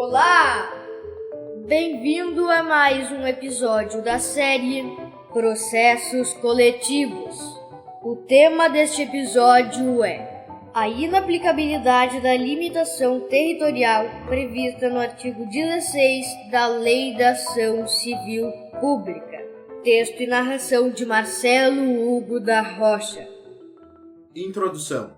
Olá! Bem-vindo a mais um episódio da série Processos Coletivos. O tema deste episódio é a inaplicabilidade da limitação territorial prevista no artigo 16 da Lei da Ação Civil Pública. Texto e narração de Marcelo Hugo da Rocha. Introdução.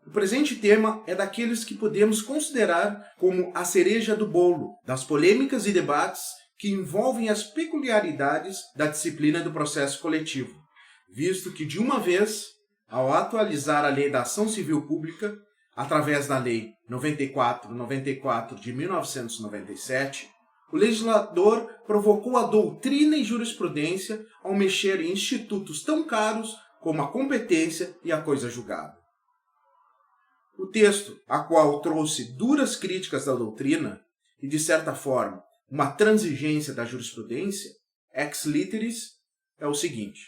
O presente tema é daqueles que podemos considerar como a cereja do bolo das polêmicas e debates que envolvem as peculiaridades da disciplina do processo coletivo, visto que, de uma vez, ao atualizar a Lei da Ação Civil Pública, através da Lei 94/94 de 1997, o legislador provocou a doutrina e jurisprudência ao mexer em institutos tão caros como a competência e a coisa julgada. O texto, a qual trouxe duras críticas da doutrina e, de certa forma, uma transigência da jurisprudência, ex literis, é o seguinte: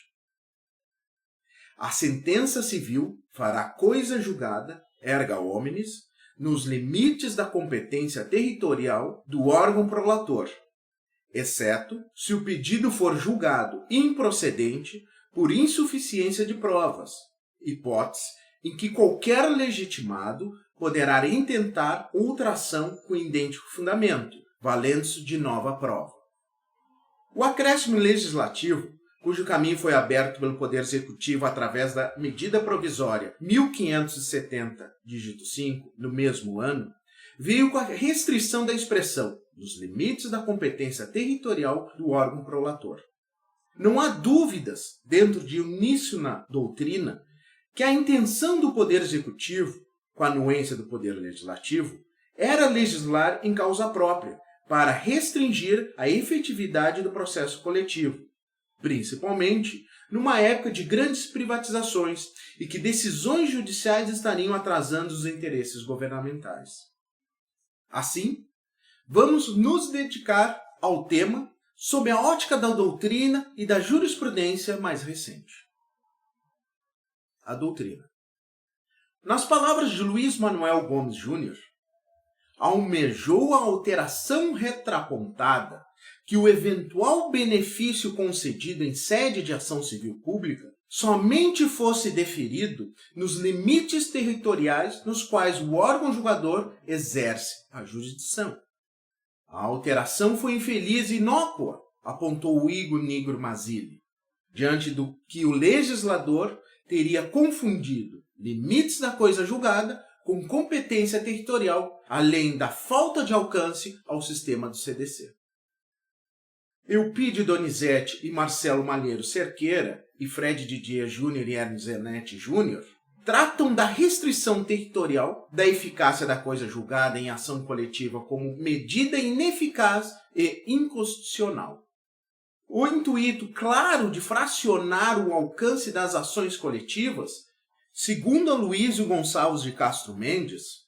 a sentença civil fará coisa julgada, erga omnes, nos limites da competência territorial do órgão prolator, exceto se o pedido for julgado improcedente por insuficiência de provas, hipótese em que qualquer legitimado poderá intentar outra ação com idêntico fundamento, valendo-se de nova prova. O acréscimo legislativo, cujo caminho foi aberto pelo Poder Executivo através da Medida Provisória 1570, dígito 5, no mesmo ano, veio com a restrição da expressão nos limites da competência territorial do órgão prolator. Não há dúvidas, dentro de uníssona doutrina, que a intenção do Poder Executivo, com a anuência do Poder Legislativo, era legislar em causa própria, para restringir a efetividade do processo coletivo, principalmente numa época de grandes privatizações e que decisões judiciais estariam atrasando os interesses governamentais. Assim, vamos nos dedicar ao tema sob a ótica da doutrina e da jurisprudência mais recente. A doutrina. Nas palavras de Luiz Manuel Gomes Júnior, almejou a alteração retrapontada que o eventual benefício concedido em sede de ação civil pública somente fosse deferido nos limites territoriais nos quais o órgão julgador exerce a jurisdição. A alteração foi infeliz e inócua, apontou Igor Nigro Mazzilli, diante do que o legislador teria confundido limites da coisa julgada com competência territorial, além da falta de alcance ao sistema do CDC. Eupídio Donizete e Marcelo Malheiro Cerqueira e Fred Didier Júnior e Ernest Zenetti Júnior tratam da restrição territorial da eficácia da coisa julgada em ação coletiva como medida ineficaz e inconstitucional. O intuito claro de fracionar o alcance das ações coletivas, segundo Aloysio Gonçalves de Castro Mendes,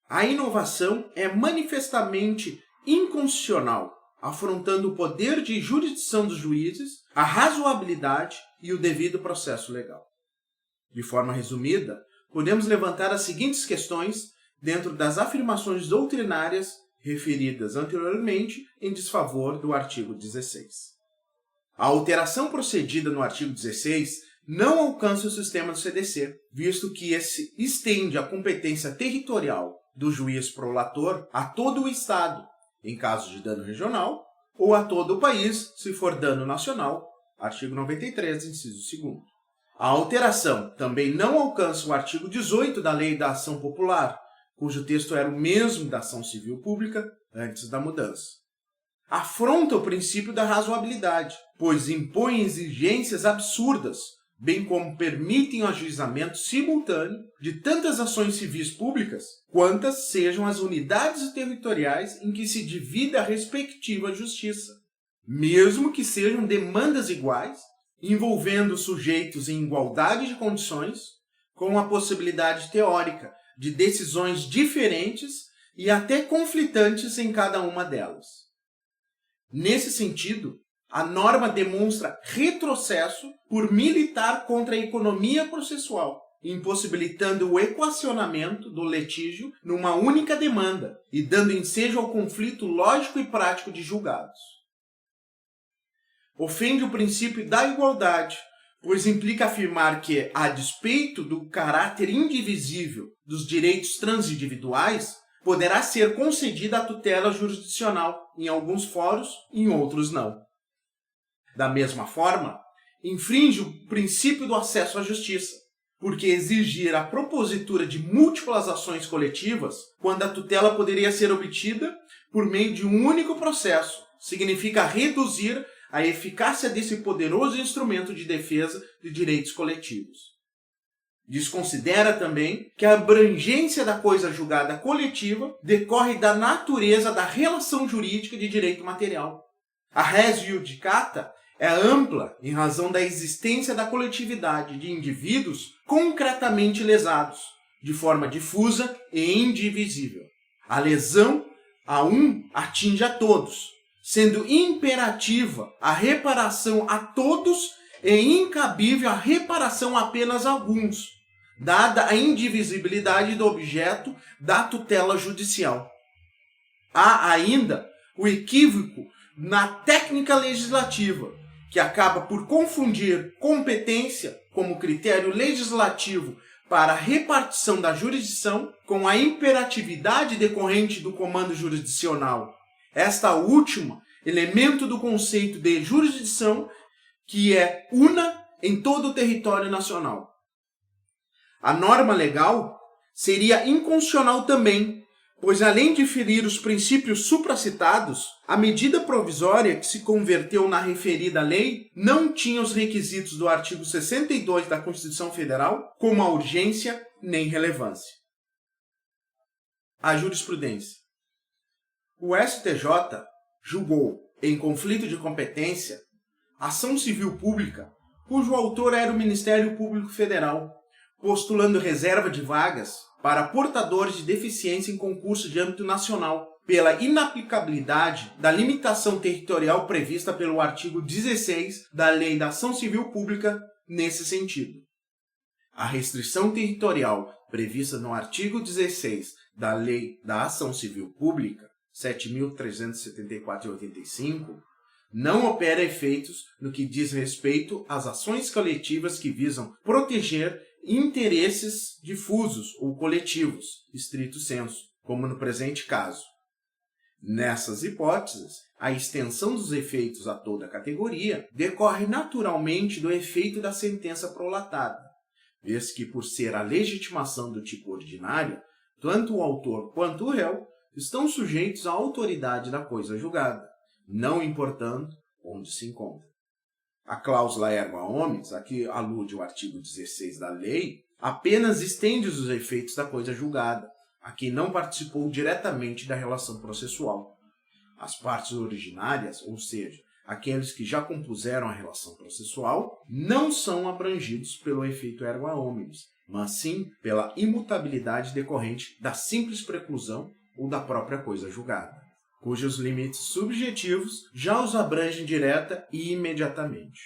a inovação é manifestamente inconstitucional, afrontando o poder de jurisdição dos juízes, a razoabilidade e o devido processo legal. De forma resumida, podemos levantar as seguintes questões dentro das afirmações doutrinárias referidas anteriormente em desfavor do artigo 16. A alteração procedida no artigo 16 não alcança o sistema do CDC, visto que esse estende a competência territorial do juiz prolator a todo o Estado, em caso de dano regional, ou a todo o país, se for dano nacional, artigo 93, inciso 2º. A alteração também não alcança o artigo 18 da Lei da Ação Popular, cujo texto era o mesmo da Ação Civil Pública antes da mudança. Afronta o princípio da razoabilidade, pois impõe exigências absurdas, bem como permitem o ajuizamento simultâneo de tantas ações civis públicas quantas sejam as unidades territoriais em que se divida a respectiva justiça, mesmo que sejam demandas iguais, envolvendo sujeitos em igualdade de condições, com a possibilidade teórica de decisões diferentes e até conflitantes em cada uma delas. Nesse sentido, a norma demonstra retrocesso por militar contra a economia processual, impossibilitando o equacionamento do litígio numa única demanda e dando ensejo ao conflito lógico e prático de julgados. Ofende o princípio da igualdade, pois implica afirmar que, a despeito do caráter indivisível dos direitos transindividuais, poderá ser concedida a tutela jurisdicional em alguns fóruns e em outros não. Da mesma forma, infringe o princípio do acesso à justiça, porque exigir a propositura de múltiplas ações coletivas, quando a tutela poderia ser obtida por meio de um único processo, significa reduzir a eficácia desse poderoso instrumento de defesa de direitos coletivos. Desconsidera também que a abrangência da coisa julgada coletiva decorre da natureza da relação jurídica de direito material. A res judicata é ampla em razão da existência da coletividade de indivíduos concretamente lesados, de forma difusa e indivisível. A lesão a um atinge a todos, sendo imperativa a reparação a todos e incabível a reparação a apenas a alguns, dada a indivisibilidade do objeto da tutela judicial. Há ainda o equívoco na técnica legislativa, que acaba por confundir competência como critério legislativo para a repartição da jurisdição com a imperatividade decorrente do comando jurisdicional. Esta última, elemento do conceito de jurisdição, que é una em todo o território nacional. A norma legal seria inconstitucional também, pois além de ferir os princípios supracitados, a medida provisória que se converteu na referida lei não tinha os requisitos do artigo 62 da Constituição Federal, como a urgência nem relevância. A jurisprudência. O STJ julgou, em conflito de competência, ação civil pública, cujo autor era o Ministério Público Federal, postulando reserva de vagas para portadores de deficiência em concurso de âmbito nacional, pela inaplicabilidade da limitação territorial prevista pelo artigo 16 da Lei da Ação Civil Pública nesse sentido. A restrição territorial prevista no artigo 16 da Lei da Ação Civil Pública, 7.374/85, não opera efeitos no que diz respeito às ações coletivas que visam proteger interesses difusos ou coletivos, estrito sensu, como no presente caso. Nessas hipóteses, a extensão dos efeitos a toda a categoria decorre naturalmente do efeito da sentença prolatada, vez que, por ser a legitimação do tipo ordinário, tanto o autor quanto o réu estão sujeitos à autoridade da coisa julgada, não importando onde se encontra. A cláusula erga omnes, a que alude o artigo 16 da lei, apenas estende os efeitos da coisa julgada, a quem não participou diretamente da relação processual. As partes originárias, ou seja, aqueles que já compuseram a relação processual, não são abrangidos pelo efeito erga omnes, mas sim pela imutabilidade decorrente da simples preclusão ou da própria coisa julgada, cujos limites subjetivos já os abrangem direta e imediatamente.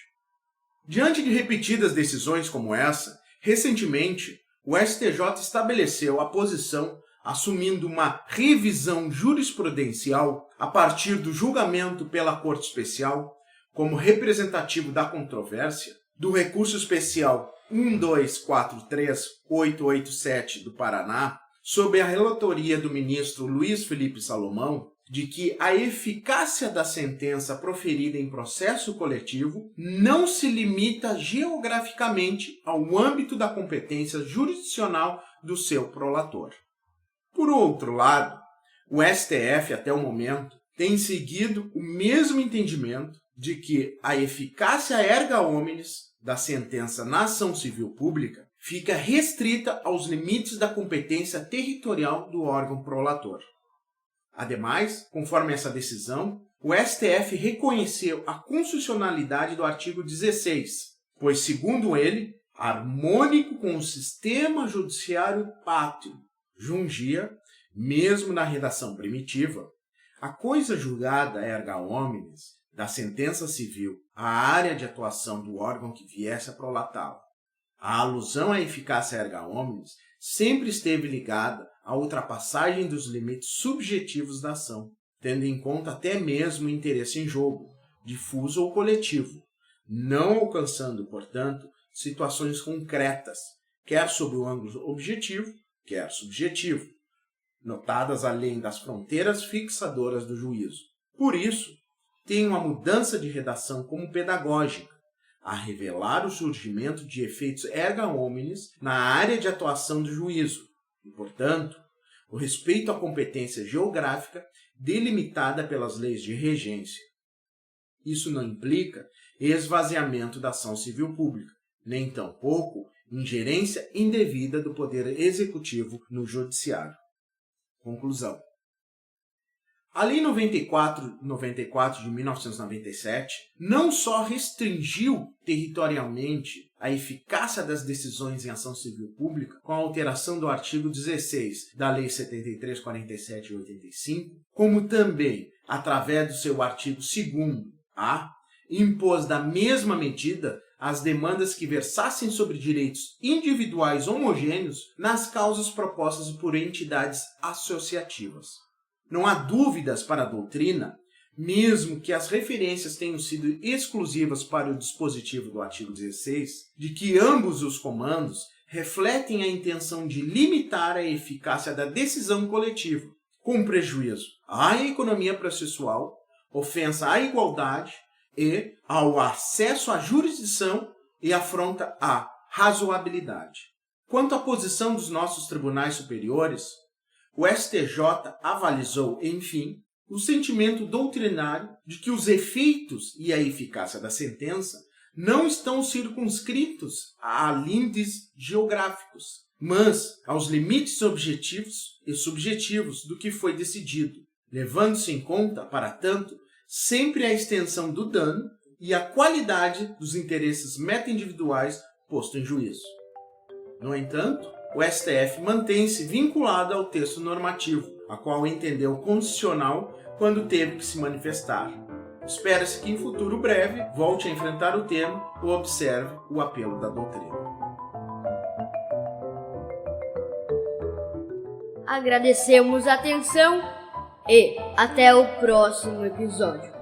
Diante de repetidas decisões como essa, recentemente, o STJ estabeleceu a posição assumindo uma revisão jurisprudencial a partir do julgamento pela Corte Especial, como representativo da controvérsia, do recurso especial 1243887 do Paraná, sob a relatoria do ministro Luiz Felipe Salomão, de que a eficácia da sentença proferida em processo coletivo não se limita geograficamente ao âmbito da competência jurisdicional do seu prolator. Por outro lado, o STF, até o momento, tem seguido o mesmo entendimento de que a eficácia erga omnes da sentença na ação civil pública fica restrita aos limites da competência territorial do órgão prolator. Ademais, conforme essa decisão, o STF reconheceu a constitucionalidade do artigo 16, pois, segundo ele, harmônico com o sistema judiciário pátrio, jungia, mesmo na redação primitiva, a coisa julgada erga omnes da sentença civil à área de atuação do órgão que viesse a prolatá-la, A alusão à eficácia erga omnes sempre esteve ligada à ultrapassagem dos limites subjetivos da ação, tendo em conta até mesmo o interesse em jogo, difuso ou coletivo, não alcançando, portanto, situações concretas, quer sob o ângulo objetivo, quer subjetivo, notadas além das fronteiras fixadoras do juízo. Por isso, tem uma mudança de redação como pedagógica, a revelar o surgimento de efeitos erga omnes na área de atuação do juízo e, portanto, o respeito à competência geográfica delimitada pelas leis de regência. Isso não implica esvaziamento da ação civil pública, nem tampouco ingerência indevida do poder executivo no judiciário. Conclusão. A Lei 94 de 1997 não só restringiu territorialmente a eficácia das decisões em ação civil pública com a alteração do artigo 16 da Lei 73, 47 e 85, como também, através do seu artigo 2º-A, impôs da mesma medida as demandas que versassem sobre direitos individuais homogêneos nas causas propostas por entidades associativas. Não há dúvidas para a doutrina, mesmo que as referências tenham sido exclusivas para o dispositivo do artigo 16, de que ambos os comandos refletem a intenção de limitar a eficácia da decisão coletiva, com prejuízo à economia processual, ofensa à igualdade e ao acesso à jurisdição e afronta à razoabilidade. Quanto à posição dos nossos tribunais superiores, o STJ avalizou, enfim, o sentimento doutrinário de que os efeitos e a eficácia da sentença não estão circunscritos a lindes geográficos, mas aos limites objetivos e subjetivos do que foi decidido, levando-se em conta, para tanto, sempre a extensão do dano e a qualidade dos interesses meta-individuais posto em juízo. No entanto, o STF mantém-se vinculado ao texto normativo, a qual entendeu constitucional quando teve que se manifestar. Espera-se que em futuro breve volte a enfrentar o tema ou observe o apelo da doutrina. Agradecemos a atenção e até o próximo episódio.